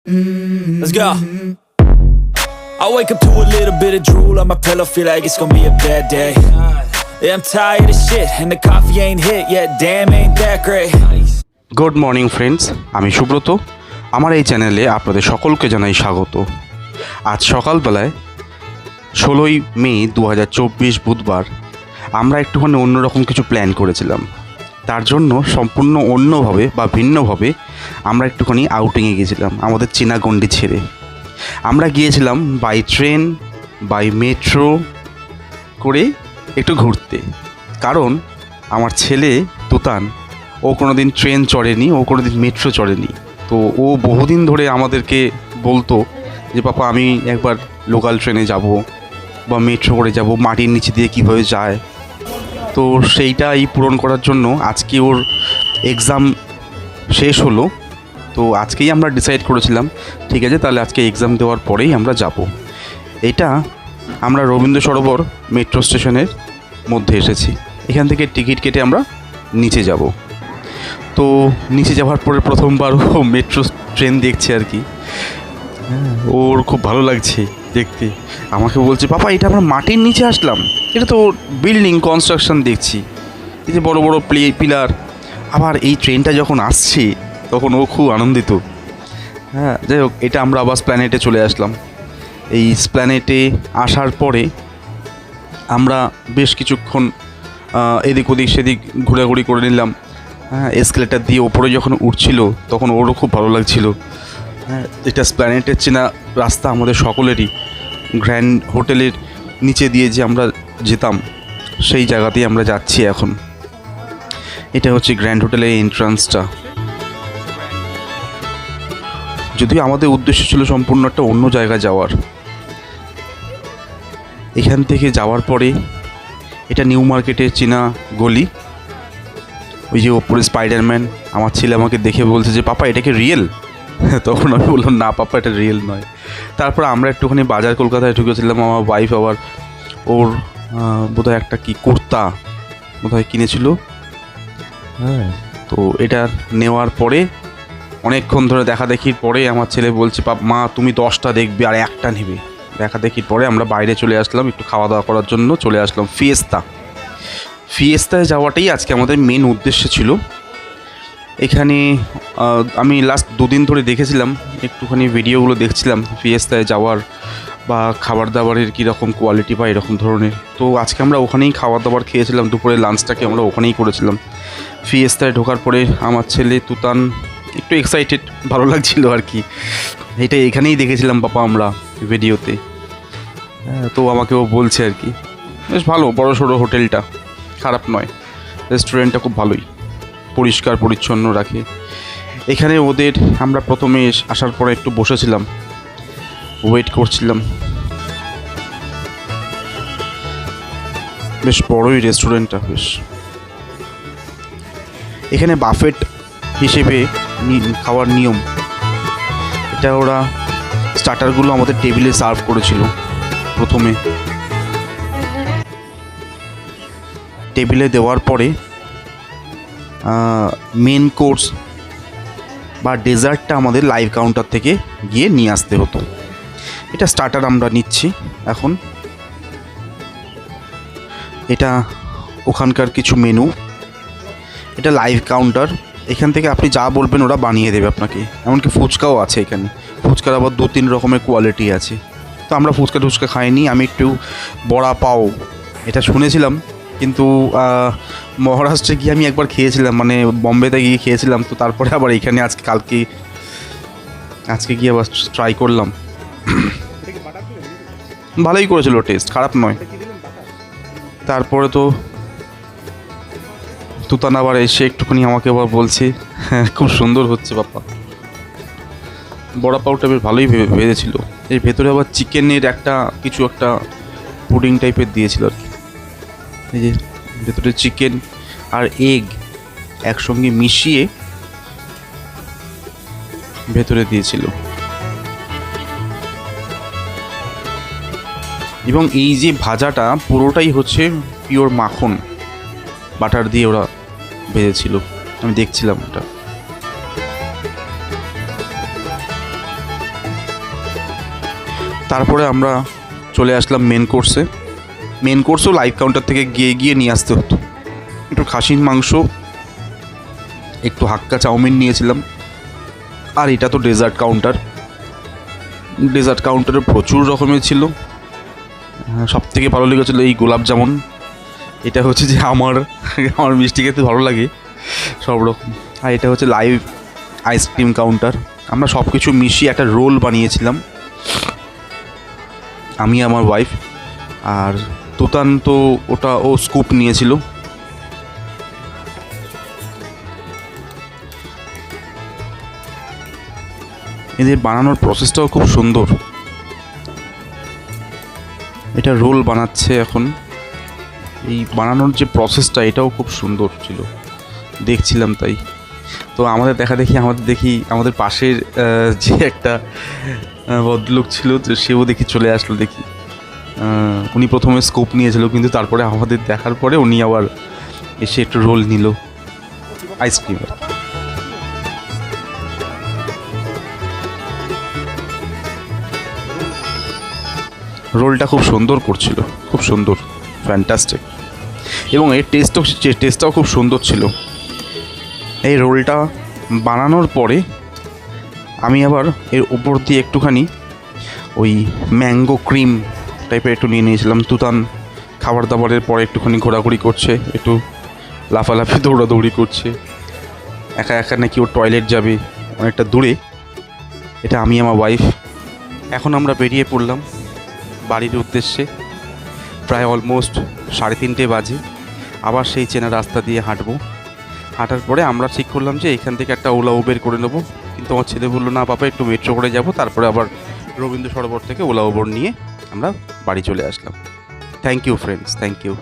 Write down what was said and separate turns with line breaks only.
Let's go. I wake up to a little bit of drool on my pillow, feel like it's gonna be a bad day. Yeah, I'm tired of shit, and the coffee ain't hit yet. Damn, ain't that great.
Good morning friends, আমি সুব্রত। আমার এই চ্যানেলে আপনাদের সকলকে জানাই স্বাগত। আজ সকালবেলায় 16ই মে 2024 বুধবার আমরা একটুখানি অন্যরকম কিছু প্ল্যান করেছিলাম। তার জন্য সম্পূর্ণ অন্যভাবে বা ভিন্নভাবে আমরা একটুখানি আউটিংয়ে গিয়েছিলাম আমাদের চেনা গণ্ডি ছেড়ে। আমরা গিয়েছিলাম বাই ট্রেন বাই মেট্রো করে একটু ঘুরতে, কারণ আমার ছেলে তুতান ও কোনো দিন ট্রেন চড়েনি, ও কোনো দিন মেট্রো চড়েনি। তো ও বহুদিন ধরে আমাদেরকে বলতো যে পাপা আমি একবার লোকাল ট্রেনে যাব বা মেট্রো করে যাব, মাটির নিচে দিয়ে কীভাবে যায়। তো সেইটাই পূরণ করার জন্য আজকে ওর এক্সাম শেষ হলো, তো আজকেই আমরা ডিসাইড করেছিলাম ঠিক আছে তাহলে আজকে এক্সাম দেওয়ার পরেই আমরা যাব। এটা আমরা রবীন্দ্র সরোবর মেট্রো স্টেশনের মধ্যে এসেছি। এখান থেকে টিকিট কেটে আমরা নিচে যাব। তো নিচে যাওয়ার পরে প্রথমবার ও মেট্রো ট্রেন দেখছে আর কি। ওর খুব ভালো লাগছে দেখতে। আমাকে বলছে পাপা এটা আমরা মাটির নিচে আসলাম, এটা তো বিল্ডিং কনস্ট্রাকশন দেখছি, এই যে বড় বড় পিলার। আবার এই ট্রেনটা যখন আসছে তখন ও খুব আনন্দিত। হ্যাঁ, যাই হোক, এটা আমরা আবার স্প্ল্যানেটে চলে আসলাম। এই স্প্ল্যানেটে আসার পরে আমরা বেশ কিছুক্ষণ এদিক ওদিক সেদিক ঘোরাঘুরি করে নিলাম। হ্যাঁ, এসকেলেটার দিয়ে ওপরে যখন উঠছিল তখন ওরও খুব ভালো লাগছিল। হ্যাঁ, এটা স্প্ল্যানেটের চেনা রাস্তা আমাদের সকলেরই। গ্র্যান্ড হোটেলের নিচে দিয়ে যে আমরা যেতাম সেই জায়গাতেই আমরা যাচ্ছি এখন। এটা হচ্ছে গ্র্যান্ড হোটেলের এন্ট্রান্সটা। যদিও আমাদের উদ্দেশ্য ছিল সম্পূর্ণ একটা অন্য জায়গায় যাওয়ার। এখান থেকে যাওয়ার পরে এটা নিউ মার্কেটের চেনা গলি। ওই যে ওপরে স্পাইডারম্যান, আমার ছেলে আমাকে দেখে বলছে যে পাপা এটা কি রিয়েল? তখন আমি বললাম না পাপা এটা রিয়েল নয়। তারপর আমরা একটুখানি বাজার কলকাতায় ঢুকেছিলাম। আমার ওয়াইফ আবার ওর বোধহয় একটা কি কুর্তা বোধহয় কিনেছিল। হ্যাঁ, তো এটা নেওয়ার পরে অনেকক্ষণ ধরে দেখাদেখির পরে আমার ছেলে বলছে মা তুমি 10টা দেখবে আর একটা নেবে। দেখাদেখির পরে আমরা বাইরে চলে আসলাম একটু খাওয়া দাওয়া করার জন্য। চলে আসলাম ফিয়েস্তায় যাওয়াটাই আজকে আমাদের মেন উদ্দেশ্য ছিল। এখানে আমি লাস্ট 2 দিন ধরে দেখেছিলাম, একটুখানি ভিডিওগুলো দেখছিলাম ফিয়েস্তায় যাওয়ার বা খাবার দাবারের কীরকম কোয়ালিটি বা এরকম ধরনের। তো আজকে আমরা ওখানেই খাবার দাবার খেয়েছিলাম, দুপুরে লাঞ্চটাকে আমরা ওখানেই করেছিলাম। ফিয়েস্তায় ঢোকার পরে আমার ছেলে তুতান একটু এক্সাইটেড, ভালো লাগছিল আর কি। এটা এখানেই দেখেছিলাম পাপা আমরা ভিডিওতে। তো আমাকে ও বলছে আর কি বেশ ভালো, বড় সড়ো হোটেলটা, খারাপ নয়। রেস্টুরেন্টটা খুব ভালোই, পরিষ্কার পরিচ্ছন্ন রাখে। এখানে ওদের আমরা প্রথমে আসার পরে একটু বসেছিলাম, ওয়েট করছিলাম। বেশ বড়ই রেস্টুরেন্টটা বেশ। এখানে বাফেট হিসেবে খাওয়ার নিয়ম। এটা ওরা স্টার্টারগুলো আমাদের টেবিলে সার্ভ করেছিল। প্রথমে টেবিলে দেওয়ার পরে মেন কোর্স বা ডেজার্টটা আমাদের লাইভ কাউন্টার থেকে গিয়ে নিয়ে আসতে হতো। এটা স্টার্টার আমরা নিচ্ছি এখন। এটা ওখানকার কিছু মেনু। এটা লাইভ কাউন্টার, এখান থেকে আপনি যা বলবেন ওরা বানিয়ে দেবে আপনাকে। এমনকি ফুচকাও আছে এখানে। ফুচকার আবার 2-3 রকমের কোয়ালিটি আছে। তো আমরা ফুচকা টুচকা খাইনি, আমি একটু বড়া পাও এটা শুনেছিলাম, কিন্তু মহারাষ্ট্রে গিয়ে আমি একবার খেয়েছিলাম, মানে বম্বেতে গিয়ে খেয়েছিলাম। তো তারপরে আবার এখানে আজকে গিয়ে আবার ট্রাই করলাম। ভালোই করেছিল, টেস্ট খারাপ নয়। তারপরে তো তুতান আবার এসে একটুখানি আমাকে আবার বলছে হ্যাঁ খুব সুন্দর হচ্ছে বাপ্পা। বড়া পাউটা বেশ ভালোই ভেজেছিল। এর ভেতরে আবার চিকেনের একটা পুডিং টাইপের দিয়েছিল আর কি। এই যে ভেতরে চিকেন আর এগ একসঙ্গে মিশিয়ে ভেতরে দিয়েছিল। এবং এই যে ভাজাটা পুরোটাই হচ্ছে পিওর মাখন, বাটার দিয়ে ওরা ভেজেছিল। আমি দেখছিলাম ওটা। তারপরে আমরা চলে আসলাম মেন কোর্সে। মেন কোর্সও লাইভ কাউন্টার থেকে গিয়ে নিয়ে আসতে হতো। একটু খাসির মাংস, একটু হাক্কা চাউমিন নিয়েছিলাম। আর এটা তো ডেজার্ট কাউন্টার। ডেজার্ট কাউন্টারে প্রচুর রকমের ছিল। সব থেকে ভালো লেগেছিলো এই গোলাপ জামুন। এটা হচ্ছে যে আমার মিষ্টি খেতে ভালো লাগে সব রকম। আর এটা হচ্ছে লাইভ আইসক্রিম কাউন্টার। আমরা সব কিছু মিশিয়ে একটা রোল বানিয়েছিলাম, আমি আমার ওয়াইফ। আর তুতান তো ওটা ও স্কুপ নিয়েছিল। এদের বানানোর প্রসেসটাও খুব সুন্দর। এটা রোল বানাচ্ছে এখন। এই বানানোর যে প্রসেসটা এটাও খুব সুন্দর ছিল, দেখছিলাম তাই। তো আমাদের আমাদের পাশের যে একটা ভদ্রলোক ছিল, তো সেও দেখি চলে আসলো। দেখি উনি প্রথমে স্কোপ নিয়েছিল, কিন্তু তারপরে আমাদের দেখার পরে উনি আবার এসে একটু রোল নিল, আইসক্রিম। রোলটা খুব সুন্দর করছিল, খুব সুন্দর, ফ্যান্টাস্টিক। এবং এর টেস্টটাও খুব সুন্দর ছিল। এই রোলটা বানানোর পরে আমি আবার এর উপর দিয়ে একটুখানি ওই ম্যাঙ্গো ক্রিম টাইপের একটু নিয়ে নিয়েছিলাম। তুতান খাবার দাবারের পরে একটুখানি ঘোরাঘুরি করছে, একটু লাফালাফি দৌড়াদৌড়ি করছে, একা একা নাকি ওর টয়লেট যাবে অনেকটা দূরে। এটা আমি আমার ওয়াইফ। এখন আমরা বেরিয়ে পড়লাম বাড়ির উদ্দেশ্যে। প্রায় অলমোস্ট 3:30 বাজে। আবার সেই চেনা রাস্তা দিয়ে হাঁটার পরে আমরা ঠিক করলাম যে এখান থেকে একটা ওলা উবের করে নেবো। কিন্তু আমার ছেলে বললো, না বাবা, একটু মেট্রো করে যাব। তারপরে আবার রবীন্দ্র সরোবর থেকে ওলা উবের নিয়ে আমরা বাড়ি চলে আসলাম। Thank you friends, thank you.